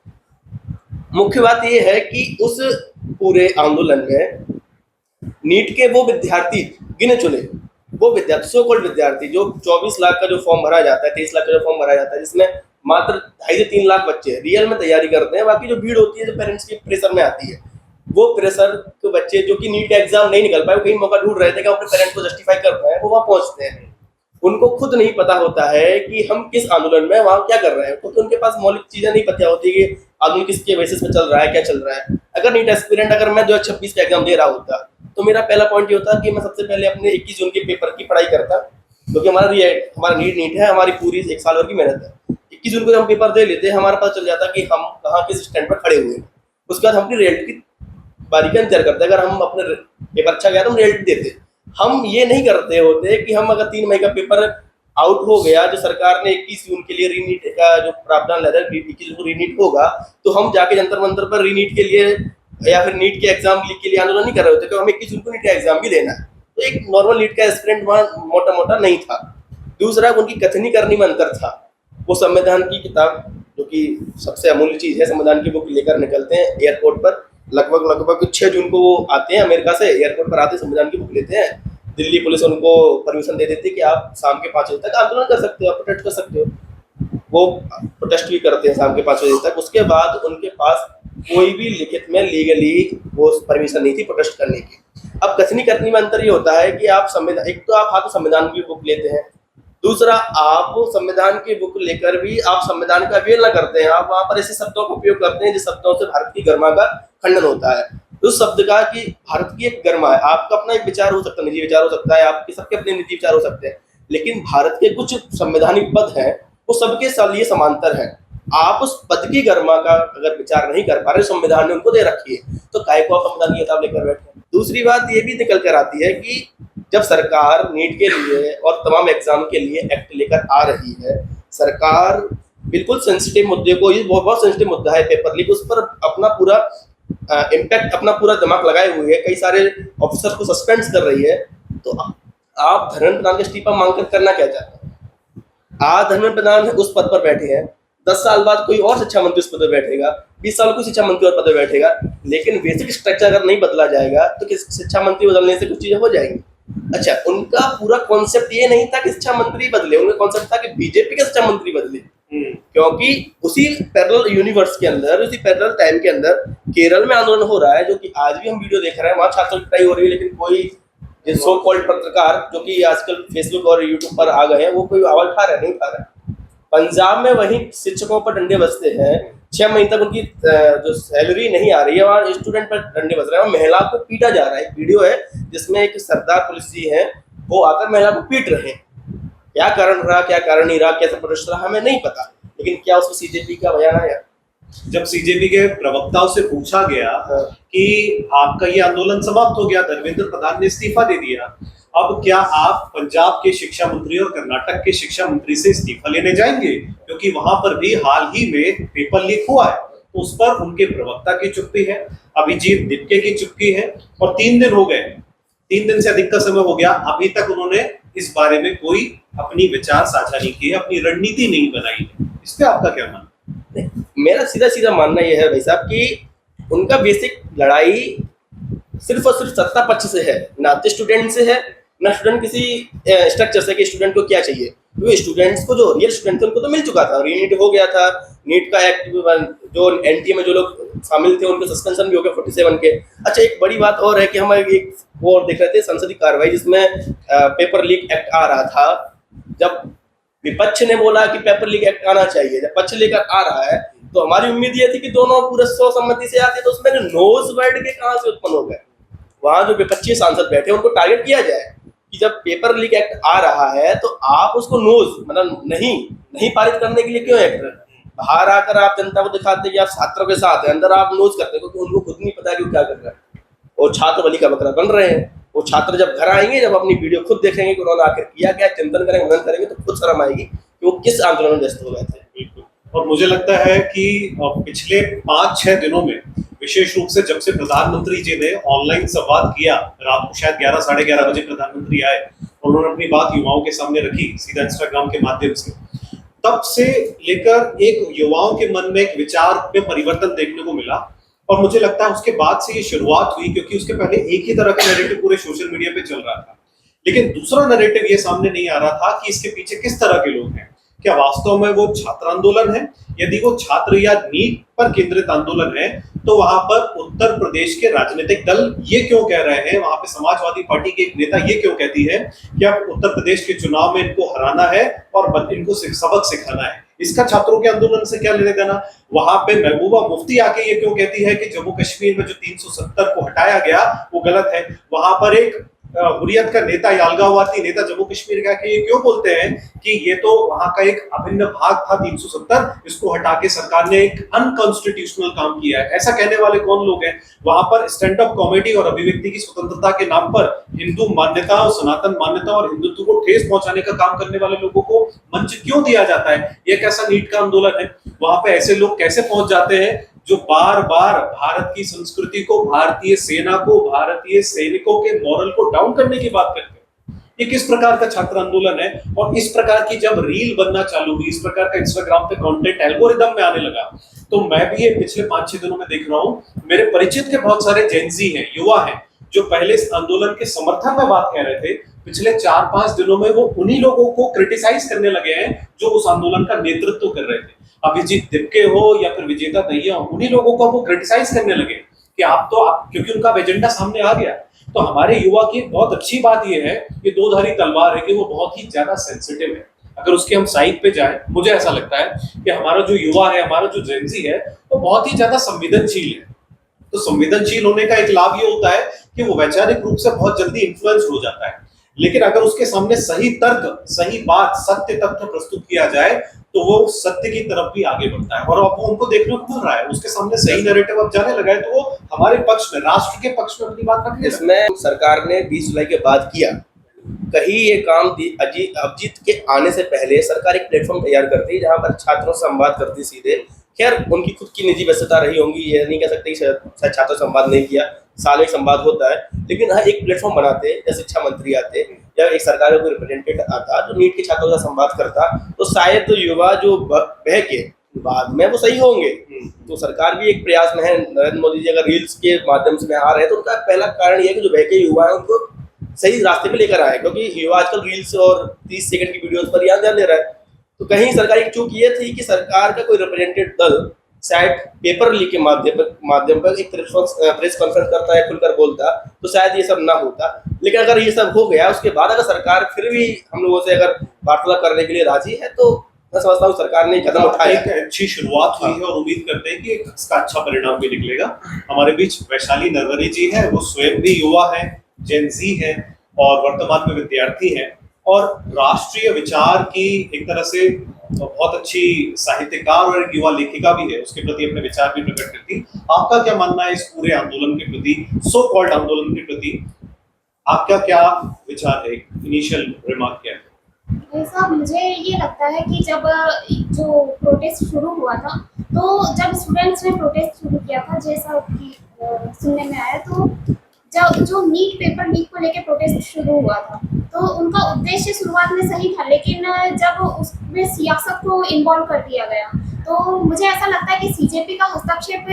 मुख्य बात यह है कि उस पूरे आंदोलन में नीट के वो विद्यार्थी गिने चुने, वो विद्यार्थी, सो कॉल्ड विद्यार्थी, जो 24 लाख का जो फॉर्म भरा जाता है, 23 लाख का जो फॉर्म भरा जाता है, जिसमें मात्र 2.5 से 3 लाख बच्चे रियल में तैयारी करते हैं। बाकी जो भीड़ होती है, जो पेरेंट्स के प्रेशर में आती है, वो प्रेशर के बच्चे जो कि नीट एग्जाम नहीं निकल पाए, कहीं मौका ढूंढ रहे थे कि अपने पेरेंट्स को जस्टिफाई कर पाए, वो वहाँ पहुंचते हैं। उनको खुद नहीं पता होता है कि हम किस आंदोलन में वहाँ क्या कर रहे हैं, तो उनके पास मौलिक चीजें नहीं पता होती कि आंदोलन किसके बेसिस पे चल रहा है, क्या चल रहा है। अगर नीट एस्पिरेंट, अगर मैं 2026 का एग्जाम दे रहा होता तो मेरा पहला पॉइंट ये होता कि मैं सबसे पहले अपने 21 जून के पेपर की पढ़ाई करता, क्योंकि हमारा नीट है, हमारी पूरी 1 साल भर की मेहनत है। 21 जून को जब हम पेपर दे लेते, हमारा पता चल जाता कि हम कहाँ किस स्टैंड पर खड़े हुए हैं। उसके बाद हम अपनी रिजल्ट की बारीकियां इंतजार करते। अगर हम अपने पेपर अच्छा गया तो हम रिजल्ट देते। हम ये नहीं करते होते कि हम अगर 3 मई का पेपर आउट हो गया, जो सरकार ने 21 जून के लिए रीनीट का जो प्रावधान लाया था, 21 जून को रीनीट होगा, तो हम जाके जंतर मंतर पर रीनीट के लिए या फिर नीट के एग्जाम के लिए आंदोलन नहीं कर रहे होते, क्योंकि हमें 21 जून को नीट का एग्जाम भी देना है। तो एक नॉर्मल नीट का एस्पिरेंट वहाँ मोटा मोटा नहीं था। दूसरा, उनकी कथनी करनी में अंतर था। वो संविधान की किताब, जो कि सबसे अमूल्य चीज है, संविधान की बुक लेकर निकलते हैं एयरपोर्ट पर। लगभग 6 जून को वो आते हैं अमेरिका से, एयरपोर्ट पर आते संविधान की बुक लेते हैं। दिल्ली पुलिस उनको परमिशन दे देती है कि आप शाम के 5 बजे तक आंदोलन कर सकते हो, प्रोटेस्ट कर सकते हो। वो प्रोटेस्ट भी करते हैं शाम के 5 बजे तक। उसके बाद उनके पास कोई भी लिखित में लीगली वो परमिशन नहीं थी प्रोटेस्ट करने की। अब कथनी कथनी में अंतर ये होता है कि आप संविधान, एक तो आप हाथ में संविधान की बुक लेते हैं, दूसरा आप संविधान की बुक लेकर भी आप संविधान का अवहेलना करते हैं। आप वहां पर ऐसे शब्दों का उपयोग करते हैं जिस शब्दों से भारत की गरिमा का खंडन होता है। उस शब्द का कि भारत की एक गरिमा है, आपका अपना एक विचार हो सकता है, निजी विचार हो सकता है, आपके सबके अपने निजी विचार हो सकते हैं, लेकिन भारत के कुछ संवैधानिक पद हैं वो सबके लिए समांतर है। आप उस पद की गरिमा का अगर विचार नहीं कर पा रहे, संविधान ने उनको दे रखी है, तो काय को आप संविधान की किताब लेकर बैठे। दूसरी बात ये भी निकल कर आती है कि जब सरकार नीट के लिए और तमाम एग्जाम के लिए एक्ट लेकर आ रही है, सरकार बिल्कुल सेंसिटिव मुद्दे को, ये बहुत सेंसिटिव मुद्दा है पेपर लीक, उस पर अपना पूरा इम्पैक्ट, अपना पूरा दिमाग लगाए हुए है, कई सारे ऑफिसर को सस्पेंड कर रही है। तो आप धर्मेंद्र प्रधान का इस्तीफा मांगकर करना क्या चाहते हैं? आज धर्मेंद्र प्रधान उस पद पर बैठे हैं, 10 साल बाद कोई और शिक्षा मंत्री उस पद पर बैठेगा, 20 साल कोई शिक्षा मंत्री और पद पर बैठेगा, लेकिन बेसिक स्ट्रक्चर अगर नहीं बदला जाएगा तो किस शिक्षा मंत्री बदलने से कुछ चीजें हो जाएंगी। अच्छा, उनका पूरा कॉन्सेप्ट ये नहीं था कि शिक्षा मंत्री बदले, उनका कॉन्सेप्ट था कि बीजेपी के शिक्षा मंत्री बदले, क्योंकि उसी पैरेलल यूनिवर्स के अंदर, उसी पैरेलल टाइम के अंदर केरल में आंदोलन हो रहा है, जो कि आज भी हम वीडियो देख रहे हैं, वहां छात्रों की पिटाई हो रही है, लेकिन कोई सो कॉल्ड पत्रकार जो कि आजकल फेसबुक और यूट्यूब पर आ गए हैं, वो कोई आवाज उठा रहे नहीं उठा रहे। पंजाब में वही शिक्षकों पर डंडे बजते हैं, 6 महीने तक उनकी जो सैलरी नहीं आ रही है, वहाँ स्टूडेंट पर डंडे बज रहे हैं, महिला को पीटा जा रहा है। एक वीडियो है जिसमें एक सरदार पुलिस जी है, वो आकर महिला को पीट रहे हैं। क्या कारण रहा, क्या कारण नहीं रहा, कैसे प्रोटेस्ट रहा, हमें नहीं पता, लेकिन क्या उसमें सीजेपी का बयान आया? जब सीजेपी के प्रवक्ताओं से पूछा गया कि आपका ये आंदोलन समाप्त हो गया, धर्मेंद्र प्रधान ने इस्तीफा दे दिया, अब क्या आप पंजाब के शिक्षा मंत्री और कर्नाटक के शिक्षा मंत्री से इस्तीफा लेने जाएंगे, क्योंकि वहां पर भी हाल ही में पेपर लीक हुआ है, तो उस पर उनके प्रवक्ता की चुप्पी है, अभिजीत दिपके की चुप्पी है, और 3 दिन हो गए, 3 दिन से अधिक का समय हो गया, अभी तक उन्होंने इस बारे में कोई अपनी विचार साझा नहीं किए, अपनी रणनीति नहीं बनाई है। इस पे आपका क्या मानना? मेरा सीधा सीधा मानना यह है भाई साहब कि उनका बेसिक लड़ाई सिर्फ और सिर्फ सत्ता पक्ष से है, ना तो स्टूडेंट से है, ना स्टूडेंट किसी स्ट्रक्चर से कि स्टूडेंट को क्या चाहिए। क्योंकि स्टूडेंट्स को, जो रियल स्टूडेंट थे, उनको तो मिल चुका था, रीनीट हो गया था, नीट का एक्ट, जो एनटीए में जो लोग शामिल थे उनके सस्पेंशन भी हो गया 47 के। अच्छा, एक बड़ी बात और है कि हम एक वो और देख रहे थे संसदीय कार्रवाई जिसमें पेपर लीक एक्ट आ रहा था। जब विपक्ष ने बोला कि पेपर लीक एक्ट आना चाहिए, जब पक्ष लेकर आ रहा है, तो हमारी उम्मीद ये थी कि दोनों पूरे 100 सम्मति से आते, तो उसमें नोज वर्ड के कहां से उत्पन्न हो गए? वहां जो विपक्षी सांसद बैठे उनको टारगेट किया जाए कि जब पेपर लीक एक्ट आ रहा है तो आप उसको नोज, मतलब नहीं पारित करने के लिए क्यों एक्ट? बाहर आकर आप जनता को दिखाते हैं कि आप छात्रों के साथ हैं, अंदर आप नोज करते हैं, क्योंकि उनको खुद नहीं पता कि वो क्या कर रहा है, और छात्र बलि का बकरा बन रहे हैं। वो छात्र जब घर आएंगे, जब अपनी वीडियो खुद देखेंगे कि उन्होंने आकर किया क्या, चिंतन करेंगे, मनन करेंगे, तो खुद शर्म आएगी कि वो किस आंदोलन में व्यस्त हो गए थे। और मुझे लगता है कि पिछले 5-6 दिनों में, विशेष रूप से जब से प्रधानमंत्री जी ने ऑनलाइन संवाद किया, रात को शायद 11 साढ़े 11 बजे प्रधानमंत्री आए और उन्होंने अपनी बात युवाओं के सामने रखी सीधा इंस्टाग्राम के माध्यम से, तब से लेकर एक युवाओं के मन में एक विचार में परिवर्तन देखने को मिला। और मुझे लगता है उसके बाद से ये शुरुआत हुई, क्योंकि उसके पहले एक ही तरह का नैरेटिव पूरे सोशल मीडिया पे चल रहा था, लेकिन दूसरा नैरेटिव ये सामने नहीं आ रहा था कि इसके पीछे किस तरह के लोग हैं। क्या वास्तव में वो छात्र आंदोलन है? यदि वो छात्र या नीट पर केंद्रित आंदोलन है, तो वहां पर उत्तर प्रदेश के राजनीतिक दल ये क्यों कह रहे हैं, वहां पे समाजवादी पार्टी के एक नेता ये क्यों कहती है कि अब उत्तर प्रदेश के चुनाव में इनको हराना है और इनको सबक सिखाना है? इसका छात्रों के आंदोलन से क्या लेने देना? वहां पे महबूबा मुफ्ती आके ये क्यों कहती है कि जम्मू कश्मीर में जो 370 को हटाया गया वो गलत है? वहां पर एक हुर्रियत का नेता, अलगाववादी नेता जम्मू कश्मीर का, ये क्यों बोलते हैं कि ये तो वहां का एक अभिन्न भाग था 370, इसको हटा के सरकार ने एक अनकॉन्स्टिट्यूशनल काम किया है? ऐसा कहने वाले कौन लोग हैं? वहां पर स्टैंड अप कॉमेडी और अभिव्यक्ति की स्वतंत्रता के नाम पर हिंदू मान्यता और सनातन मान्यता और हिंदुत्व को ठेस पहुंचाने का काम करने वाले लोगों को मंच क्यों दिया जाता है? ये कैसा नीट का आंदोलन है? वहां पे ऐसे लोग कैसे पहुंच जाते हैं जो बार बार भारत की संस्कृति को, भारतीय सेना को, भारतीय सैनिकों के मॉरल को डाउन करने की बात करते हैं? ये किस प्रकार का छात्र आंदोलन है? और इस प्रकार की जब रील बनना चालू हुई, इस प्रकार का इंस्टाग्राम पे कंटेंट एल्गोरिदम में आने लगा, तो मैं भी ये पिछले 5-6 दिनों में देख रहा हूँ, मेरे परिचित के बहुत सारे जेनजी हैं, युवा हैं, जो पहले इस आंदोलन के समर्थन में बात कह रहे थे, पिछले 4-5 दिनों में वो उन्हीं लोगों को क्रिटिसाइज करने लगे हैं जो उस आंदोलन का नेतृत्व कर रहे थे। अभिजीत दिपके हो या फिर विजेता दहिया हो, उन्हीं लोगों को वो क्रिटिसाइज करने लगे कि क्योंकि उनका एजेंडा सामने आ गया। तो हमारे युवा की बहुत अच्छी बात यह है कि दो धारी तलवार है कि वो बहुत ही ज्यादा सेंसिटिव है। अगर उसके हम साइड पे जाएं, मुझे ऐसा लगता है कि हमारा जो युवा है, हमारा जो जेनजी है, वो बहुत ही ज्यादा संवेदनशील है। तो संवेदनशील होने का एक लाभ ये होता है कि वो वैचारिक रूप से बहुत जल्दी इन्फ्लुएंस हो जाता है। लेकिन अगर उसके सामने सही तर्क, सही बात, सत्य तथ्य प्रस्तुत किया जाए तो वो सत्य की तरफ भी आगे बढ़ता है। और अब वो उनको देखने को मिल रहा है, उसके सामने सही नैरेटिव अब जाने लगा है तो वो हमारे पक्ष में, राष्ट्र के पक्ष में अपनी बात रखने लगा। इसमें सरकार ने 20 जुलाई के बाद किया, कहीं ये काम अभिजीत के आने से पहले सरकार एक प्लेटफॉर्म तैयार करती जहां पर छात्रों से संवाद करती सीधे। खैर उनकी खुद की निजी व्यस्तता रही होंगी, ये नहीं कह सकते कि शायद छात्रों से संवाद नहीं किया, साल में संवाद होता है, लेकिन हाँ एक प्लेटफॉर्म बनाते या शिक्षा मंत्री आते या एक सरकार का कोई रिप्रेजेंटेटिव आता जो नीट के छात्रों से संवाद करता, तो शायद तो युवा जो बह के बाद में वो सही होंगे। तो सरकार भी एक प्रयास में है। नरेंद्र मोदी जी अगर रील्स के माध्यम से आ रहे हैं तो उनका पहला कारण ये है कि जो बह के युवा है उनको सही रास्ते पे लेकर आए, क्योंकि युवा आजकल रील्स और 30 सेकंड की वीडियोस पर ध्यान दे रहा है। तो कहीं सरकार की चूक ये थी कि सरकार का कोई रिप्रेजेंटेटिव दल शायद पेपर लीक के माध्यम पर एक प्रेस कॉन्फ्रेंस करता है, खुलकर बोलता, तो शायद ये सब ना होता। लेकिन अगर ये सब हो गया, उसके बाद अगर सरकार फिर भी हम लोगों से अगर वार्तालाप करने के लिए राजी है तो मैं समझता हूँ सरकार ने कदम उठाया। एक अच्छी शुरुआत हुई है और उम्मीद करते हैं कि इसका अच्छा परिणाम भी निकलेगा। हमारे बीच वैशाली नरवरे जी है, वो स्वयं भी युवा है, जेनजी है और वर्तमान में विद्यार्थी है और राष्ट्रीय विचार की एक तरह से बहुत अच्छी साहित्यकार और एक युवा लेखिका भी है, उसके प्रति अपने विचार भी प्रकट करती। आपका क्या मानना है इस पूरे आंदोलन के प्रति, सो कॉल्ड आंदोलन के प्रति? आपका क्या विचार है, इनिशियल रिमार्क क्या है? ऐसा मुझे ये लगता है कि जब जो प्रोटेस्ट शुरू हुआ था, तो जब स्टूडेंट्स ने प्रोटेस्ट शुरू किया था, जैसा कि सुनने में आया, तो जब जो नीट पेपर लीक को लेकर प्रोटेस्ट शुरू हुआ था तो उनका उद्देश्य शुरुआत में सही था, लेकिन जब उसमें सियासत को इन्वॉल्व कर दिया गया तो मुझे ऐसा लगता है कि सीजेपी का हस्तक्षेप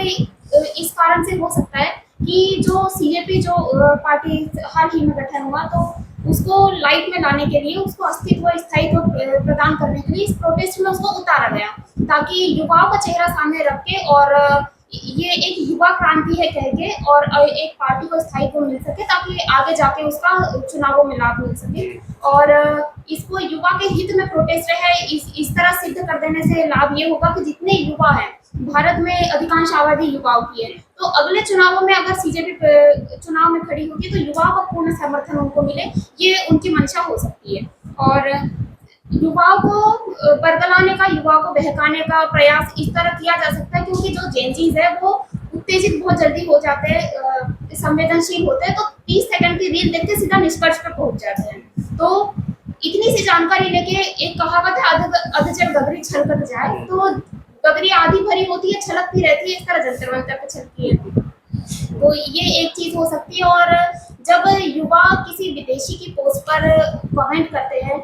इस कारण से हो सकता है कि जो सीजेपी जो पार्टी हाल ही में गठन हुआ, तो उसको लाइट में लाने के लिए, उसको अस्तित्व स्थायित्व प्रदान करने के लिए इस प्रोटेस्ट में उसको उतारा गया, ताकि युवाओं का चेहरा सामने रख के और ये एक युवा क्रांति है कह के और एक पार्टी को स्थायित्व मिल सके, ताकि आगे जाके उसका चुनावों में लाभ मिल सके। और इसको युवा के हित में प्रोटेस्ट है, इस तरह सिद्ध कर देने से लाभ ये होगा कि जितने युवा हैं, भारत में अधिकांश आबादी युवाओं की है, तो अगले चुनावों में अगर सीजेपी चुनाव में खड़ी होगी तो युवाओं का पूर्ण समर्थन उनको मिले, ये उनकी मंशा हो सकती है। और युवाओं को बरगलाने का, युवाओं को बहकाने का प्रयास इस तरह किया जा सकता है, क्योंकि जो जेनजीज है वो उत्तेजित बहुत जल्दी हो जाते हैं, संवेदनशील होते हैं, तो 30 सेकंड की रील देखते सीधा निष्कर्ष पर पहुंच जाते हैं। तो इतनी सी जानकारी लेके, एक कहावत है अधजल गगरी छलकत जाए, तो गगरी आधी भरी होती है, छलकती रहती है, इस तरह जंतर मंतर पे छलकती है। तो ये एक चीज हो सकती है। और जब युवा किसी विदेशी की पोस्ट पर कमेंट करते हैं,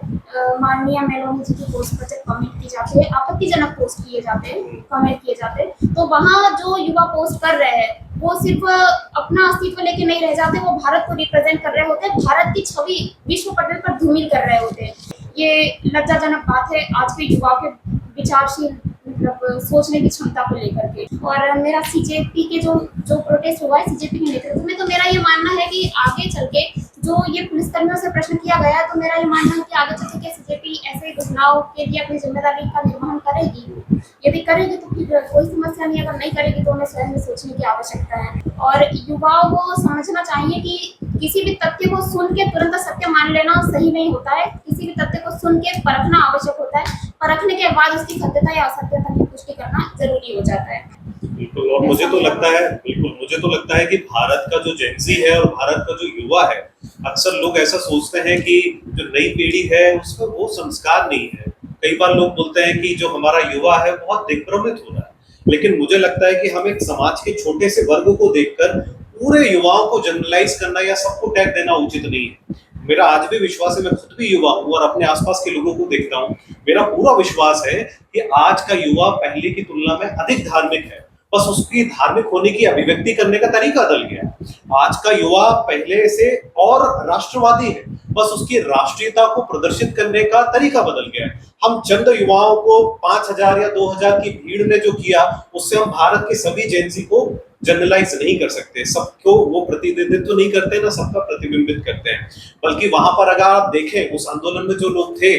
माननीय मेलोनी जी की पोस्ट पर जब कमेंट की जाती है, आपत्तिजनक पोस्ट किए जाते हैं, कमेंट किए जाते हैं, तो वहाँ जो युवा पोस्ट कर रहे हैं वो सिर्फ अपना अस्तित्व लेके नहीं रह जाते, वो भारत को रिप्रेजेंट कर रहे होते हैं, भारत की छवि विश्व पटल पर धूमिल कर रहे होते हैं। ये लज्जाजनक बात है आज के युवाओं के विचारशील मतलब सोचने की क्षमता को लेकर के। और मेरा सीजेपी के जो प्रोटेस्ट हुआ है सीजेपी के नेतृत्व में, तो मेरा ये मानना है कि आगे चल के जो ये पुलिसकर्मियों से प्रश्न किया गया है, तो मेरा ये मानना है कि आगे चल के सीजेपी ऐसे घटनाओं के लिए अपनी जिम्मेदारी का निर्वहन करेगी। यदि करेगी तो फिर कोई समस्या नहीं, अगर नहीं करेगी तो उन्हें स्वयं में सोचने की आवश्यकता है। और युवाओं को समझना चाहिए कि किसी भी तथ्य को सुन के तुरंत सत्य मान लेना सही नहीं होता है, किसी भी तथ्य को सुन के परखना आवश्यक होता है, परखने के बाद उसकी सत्यता या असत्यता की पुष्टि करना जरूरी हो जाता है। बिल्कुल। और मुझे तो लगता है कि भारत का जो जेनजी है और भारत का जो युवा है, अक्सर लोग ऐसा सोचते हैं कि जो नई पीढ़ी है उसमें वो संस्कार नहीं है। कई बार लोग बोलते हैं कि जो हमारा युवा है बहुत दिग्भ्रमित हो रहा है, लेकिन मुझे लगता है कि हम एक समाज के छोटे से वर्ग को देखकर पूरे युवाओं को जनरलाइज करना या सबको टैग देना उचित नहीं है। मेरा आज भी विश्वास है, मैं खुद भी युवा हूँ और अपने आसपास के लोगों को देखता हूँ, मेरा पूरा विश्वास है कि आज का युवा पहले की तुलना में अधिक धार्मिक है, बस उसकी धार्मिक होने की अभिव्यक्ति करने का तरीका बदल गया है। आज का युवा पहले से और राष्ट्रवादी है, बस उसकी राष्ट्रीयता को प्रदर्शित करने का तरीका बदल गया है। हम चंद युवाओं को 5000 या 2000 की भीड़ ने जो किया, उससे हम भारत के सभी जेनजी को जनरलाइज नहीं कर सकते, सबको वो प्रतिनिधित्व नहीं करते, ना सबका प्रतिबिंबित करते हैं। बल्कि वहां पर अगर आप देखें उस आंदोलन में जो लोग थे,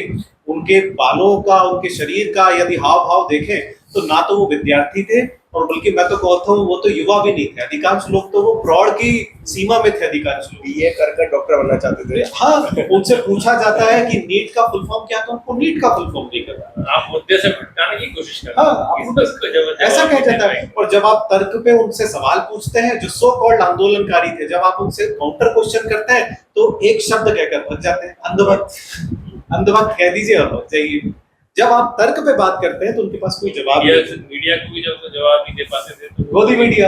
उनके बालों का, उनके शरीर का यदि हाव भाव देखें तो ना तो वो विद्यार्थी थे, और बल्कि मैं तो कहता हूँ वो तो युवा भी नहीं थे। अधिकांश लोग तो वो प्रौढ़ की सीमा में थे। अधिकांश लोग बीए कर डॉक्टर बनना चाहते थे। हाँ, उनसे पूछा जाता है कि नीट का फुल फॉर्म क्या, तो उनको नीट का फुल फॉर्म नहीं करता। आप मुद्दे से भटकाने की कोशिश कर रहे हाँ, हैं। आप ऐसा कह जाता है। और जब आप तर्क पे उनसे सवाल पूछते हैं, जो सो कॉल्ड आंदोलनकारी थे, जब आप उनसे काउंटर क्वेश्चन करते हैं तो एक शब्द कहकर भग जाते हैं, अंधभक्त। अंधभक्त कह दीजिए और भग जाइए। जब आप तर्क पे बात करते हैं तो उनके पास कोई जवाब नहीं। मीडिया को भी जब जवाब नहीं दे पाते थे तो गोदी मीडिया,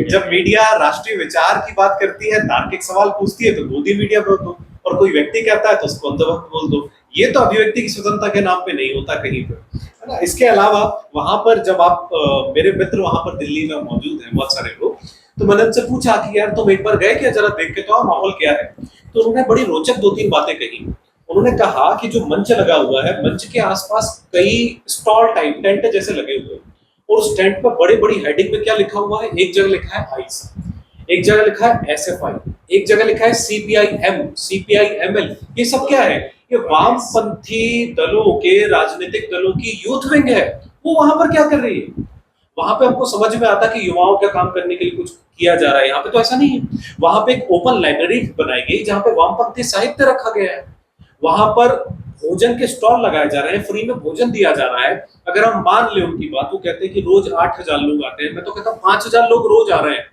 जब मीडिया राष्ट्रीय विचार की बात करती है, तार्किक सवाल पूछती है तो गोदी मीडिया बोल दो, और कोई व्यक्ति कहता है तो उसको अंधभक्त बोल दो। ये तो अभिव्यक्ति की स्वतंत्रता के नाम पे नहीं होता कहीं पर, है ना। इसके अलावा वहां पर जब आप मेरे मित्र वहां पर दिल्ली में मौजूद हैं बहुत सारे लोग, तो मैंने उनसे पूछा कि यार तुम एक बार गए क्या, जरा देख के तो आओ माहौल क्या है। तो उन्होंने बड़ी रोचक 2-3 बातें कही। उन्होंने कहा कि जो मंच लगा हुआ है, मंच के आसपास कई स्टॉल टाइप टेंट जैसे लगे हुए हैं, और उस टेंट पर बड़ी बड़ी हेडिंग में क्या लिखा हुआ है, एक जगह लिखा है आईसा, एक जगह लिखा है एसएफआई, एक जगह लिखा है सीपीआईएम, सीपीआईएमएल। ये सब क्या है, ये वामपंथी दलों के, राजनीतिक दलों की यूथ विंग है। वो वहां पर क्या कर रही है? वहां पे हमको समझ में आता कि युवाओं का काम करने के लिए कुछ किया जा रहा है। यहाँ पे तो ऐसा नहीं है। वहां पे एक ओपन लाइब्रेरी बनाई गई जहां पे वामपंथी साहित्य रखा गया है। वहां पर भोजन के स्टॉल लगाए जा रहे हैं, फ्री में भोजन दिया जा रहा है। अगर हम मान ले उनकी बात, वो कहते हैं कि रोज 8,000 लोग आते हैं, मैं तो कहता हूँ 5,000 लोग रोज आ रहे हैं।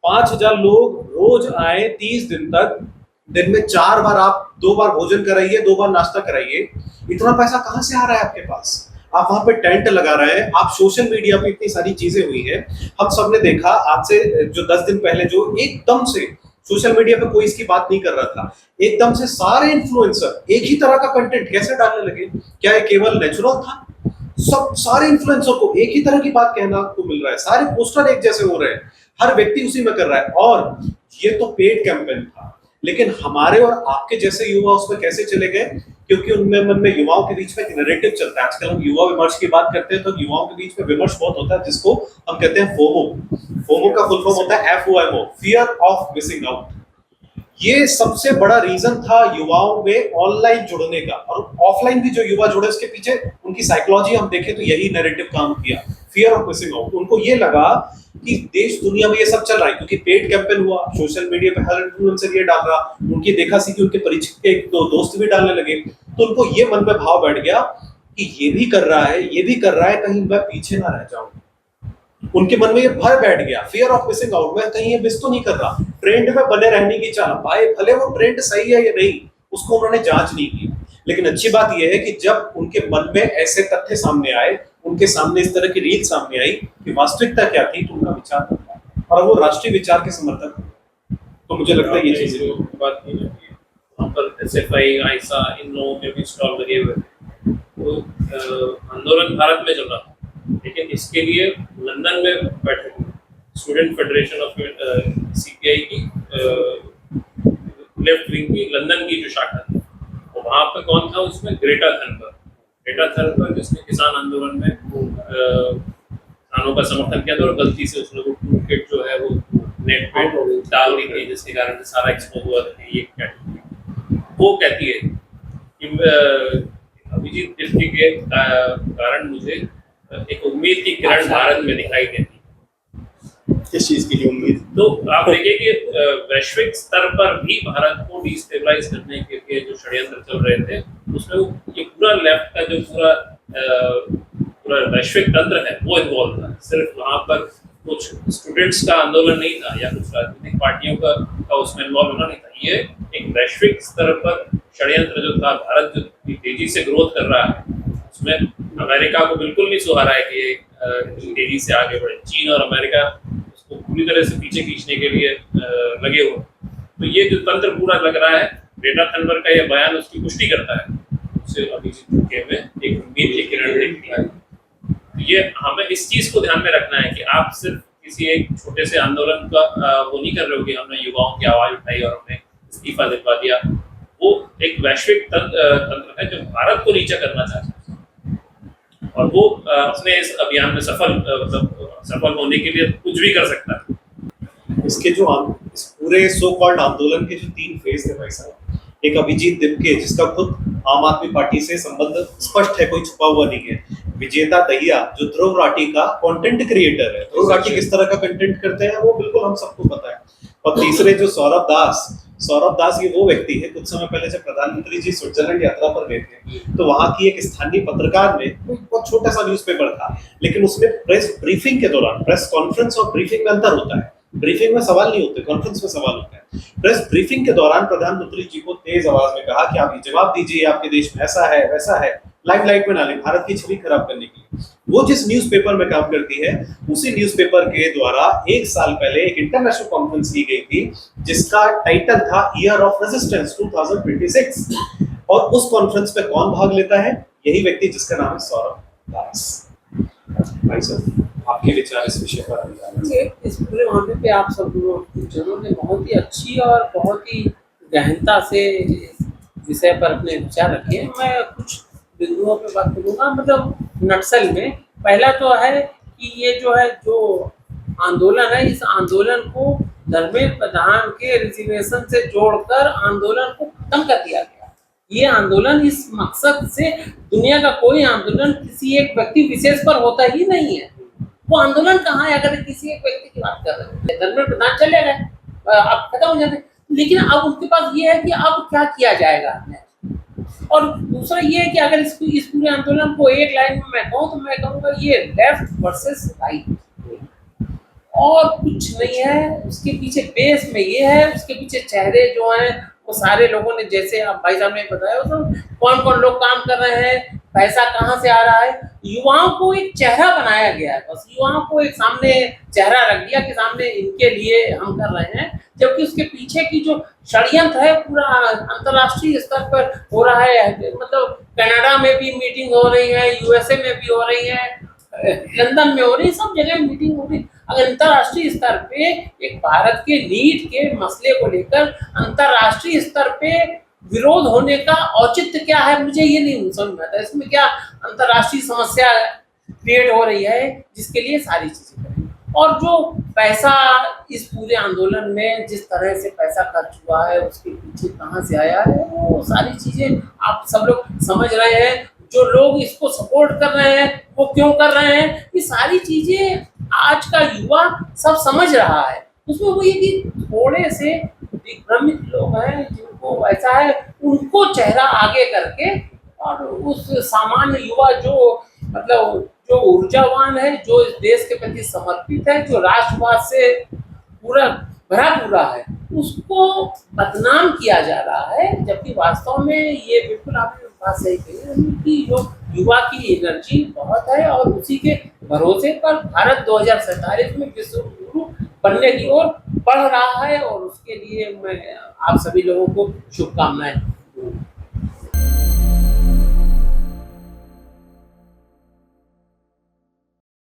5,000 लोग रोज आए 30 दिन तक, दिन में 4 बार आप 2 बार भोजन कराइए, 2 बार नाश्ता कराइए। इतना पैसा कहाँ से आ रहा है आपके पास? आप वहां पे टेंट लगा रहे हैं, आप सोशल मीडिया पे इतनी सारी चीजें हुई है। हम सबने देखा आज से जो 10 दिन पहले जो एकदम से सोशल मीडिया पे कोई इसकी बात नहीं कर रहा था, एकदम से सारे इन्फ्लुएंसर एक ही तरह का कंटेंट कैसे डालने लगे। क्या ये केवल नेचुरल था? सब सारे इन्फ्लुएंसर को एक ही तरह की बात कहना को मिल रहा है, सारे पोस्टर एक जैसे हो रहे हैं, हर व्यक्ति उसी में कर रहा है। और ये तो पेड कैंपेन था, लेकिन हमारे और आपके जैसे युवा उसमें कैसे चले गए? क्योंकि उनमें मन में युवाओं के बीच में एक नैरेटिव चलता है। आजकल हम युवा विमर्श की बात करते हैं तो युवाओं के बीच में विमर्श बहुत होता है, जिसको हम कहते हैं फोमो। फोमो का फुल फॉर्म होता है FOMO, fear of missing out. ये सबसे बड़ा रीजन था युवाओं में ऑनलाइन जुड़ने का, और ऑफलाइन भी जो युवा जुड़े उसके पीछे उनकी साइकोलॉजी हम देखें तो यही नैरेटिव काम किया, फियर ऑफ मिसिंग आउट। उनको ये लगा कि देश दुनिया में ये सब चल रहा है, क्योंकि पेड कैंपेन हुआ, सोशल मीडिया पे हर इन्फ्लुएंसर ये डाल रहा, उनकी देखा सी कि उनके परिचित के 1-2 दोस्त भी डालने लगे, तो उनको ये मन में भाव बैठ गया कि ये भी कर रहा है, ये भी कर रहा है, कहीं मैं पीछे ना रह जाऊं। उनके मन में ये भय बैठ गया, फियर ऑफ मिसिंग आउट, मैं कहीं ये मिस तो नहीं कर रहा। ट्रेंड में बने रहने की चाह, भाई भले वो ट्रेंड सही है या नहीं उसको उन्होंने जांच नहीं की, लेकिन अच्छी बात यह है कि जब उनके मन में ऐसे तथ्य सामने आए, उनके सामने इस तरह की रील सामने आई कि वास्तविकता क्या थी, तो उनका विचार था और वो राष्ट्रीय विचार के समर्थक। तो मुझे लगता है ये चीजें बात की वहाँ पर एसएफआई, आईसा, इन लोगों के भी स्टॉल लगे हुए थे। तो आंदोलन भारत में चल रहा था, लेकिन इसके लिए लंदन में बैठक हुई, स्टूडेंट फेडरेशन ऑफ सीपीआई की लेफ्ट विंग की लंदन की जो शाखा थी, और वहाँ पे कौन था उसमें? ग्रेटा थनबर्ग, जिसने किसान आंदोलन में किसानों का समर्थन किया था, और गलती से उसने वो टूल किट जो है वो नेट पे डाल दी थी, जिसके कारण सारा एक्सपोज हुआ था। ये कैटेगरी वो कहती है कि अभिजीत दृष्टि के कारण मुझे एक उम्मीद की किरण भारत में दिखाई देती। किस चीज की उम्मीद? तो आप देखिए कि वैश्विक स्तर पर भी भारत को डिस्टेबलाइज करने के लिए जो षड्यंत्र चल रहे थे, उसमें ये पूरा लेफ्ट का जो पूरा वैश्विक तंत्र है वो इन्वॉल्व था। सिर्फ वहाँ पर कुछ स्टूडेंट्स का आंदोलन नहीं था या कुछ राजनीतिक पार्टियों का उसमें इन्वॉल्व होना नहीं था। ये एक वैश्विक स्तर पर षड्यंत्र जो था, भारत जो तेजी से ग्रोथ कर रहा है, उसमें अमेरिका को बिल्कुल नहीं सुहारा है कि तेजी से आगे बढ़े। चीन और अमेरिका उसको पूरी तरह से पीछे खींचने के लिए लगे हुए। तो ये जो तंत्र पूरा लग रहा है, ग्रेटा थनबर्ग का ये बयान उसकी पुष्टि करता है। उससे अभिजीत के में एक उम्मीद की किरण दिखती है। ये हमें इस चीज को ध्यान में रखना है कि आप सिर्फ किसी एक छोटे से आंदोलन का वो नहीं कर रहे हो कि हमने युवाओं की आवाज उठाई और हमने इस्तीफा दिलवा दिया। वो एक वैश्विक तंत्र है जो भारत को नीचा करना चाहता है, और वो अपने इस अभियान में सफल होने के लिए कुछ भी कर सकता है। इसके जो इस पूरे सो कॉल्ड आंदोलन के जो 3 फेज थे भाई साहब, एक अभिजीत दिपके जिसका खुद आम आदमी पार्टी से संबंध स्पष्ट है, कोई छुपा हुआ नहीं है। विजेता दहिया जो ध्रुव राठी का कंटेंट क्रिएटर है, ध्रुव राठी किस तरह का कंटेंट करते हैं वो बिल्कुल हम सबको पता है। और तीसरे जो सौरभ दास ये वो व्यक्ति है, कुछ समय पहले जब प्रधानमंत्री जी स्विट्जरलैंड यात्रा पर गए थे तो वहां की एक स्थानीय पत्रकार ने, बहुत छोटा सा न्यूज़पेपर था, लेकिन उसमें प्रेस ब्रीफिंग के दौरान, प्रेस कॉन्फ्रेंस और ब्रीफिंग में अंतर होता है, ब्रीफिंग में सवाल नहीं होते, कॉन्फ्रेंस में सवाल होते हैं। प्रेस ब्रीफिंग के दौरान प्रधानमंत्री जी को तेज आवाज में कहा कि आप ये जवाब दीजिए, आपके देश में ऐसा है वैसा है, लाइमलाइट में ना ले, भारत की छवि खराब करने के लिए। वो जिस न्यूज़पेपर में काम करती है उसी न्यूज़पेपर के द्वारा 1 साल पहले एक इंटरनेशनल कॉन्फ्रेंस की गई थी जिसका टाइटल था ईयर ऑफ रेजिस्टेंस 2026, और उस कॉन्फ्रेंस में कौन भाग लेता है? यही व्यक्ति जिसका नाम है सौरभ दास। भाई साहब, आपके विचार इस विषय पर? इस पूरे मामले पे आप सब लोगों ने बहुत ही अच्छी और बहुत ही गहनता से विषय पर अपने विचार रखे हैं। मैं कुछ बिंदुओं पे बात करूँगा। मतलब नक्सल में पहला तो है कि ये जो है जो आंदोलन है, इस आंदोलन को धर्मेंद्र प्रधान के रिजर्वेशन से जोड़कर आंदोलन को खत्म कर दिया गया। ये आंदोलन इस मकसद से, दुनिया का कोई आंदोलन किसी एक व्यक्ति विशेष पर होता ही नहीं है। वो आंदोलन कहाँ है अगर किसी एक व्यक्ति की बात कर रहे हैं? धर्मेंद्र प्रधान चले गए, अब खत्म हो जाते, लेकिन अब उनके पास ये है कि अब क्या किया जाएगा। और दूसरा ये है कि अगर इस पूरे आंदोलन को एक लाइन में मैं कहूँ तो मैं कहूँगा ये लेफ्ट वर्सेस राइट, और कुछ नहीं है। उसके पीछे बेस में ये है, उसके पीछे चेहरे जो हैं वो सारे लोगों ने, जैसे आप भाई साहब ने बताया, तो कौन कौन लोग काम कर रहे हैं, पैसा कहाँ से आ रहा है, युवाओं को एक चेहरा बनाया गया है। बस युवाओं को एक सामने चेहरा रख दिया कि सामने इनके लिए हम कर रहे हैं, जबकि उसके पीछे की जो षड्यंत्र है पूरा अंतर्राष्ट्रीय स्तर पर हो रहा है। मतलब कनाडा में भी मीटिंग हो रही है, यूएसए में भी हो रही है, लंदन में हो रही है, सब जगह मीटिंग हो रही है। अगर अंतर्राष्ट्रीय स्तर पे एक भारत के नीट के मसले को लेकर अंतर्राष्ट्रीय स्तर पे विरोध होने का औचित्य क्या है, मुझे ये नहीं समझ में आता। इसमें क्या अंतर्राष्ट्रीय समस्या क्रिएट हो रही है जिसके लिए सारी चीजें करें। और जो पैसा इस पूरे आंदोलन में जिस तरह से पैसा खर्च हुआ है, उसके पीछे कहाँ से आया है, वो सारी चीजें आप सब लोग समझ रहे हैं। जो लोग इसको सपोर्ट कर रहे हैं वो क्यों कर रहे हैं, ये सारी चीजें आज का युवा सब समझ रहा है। उसमें वो ये कि थोड़े से विभ्रमित लोग हैं जिनको ऐसा है, उनको चेहरा आगे करके, और उस सामान्य युवा जो मतलब जो ऊर्जावान है, जो इस देश के प्रति समर्पित है, जो राष्ट्रवाद से पूरा भरा है, उसको बदनाम किया जा रहा है। जबकि वास्तव में ये बिल्कुल आपने बात सही कही है कि जो युवा की एनर्जी बहुत है और उसी के भरोसे पर भारत 2047 में विश्व गुरु बनने की ओर बढ़ रहा है, और उसके लिए मैं आप सभी लोगों को शुभकामनाएं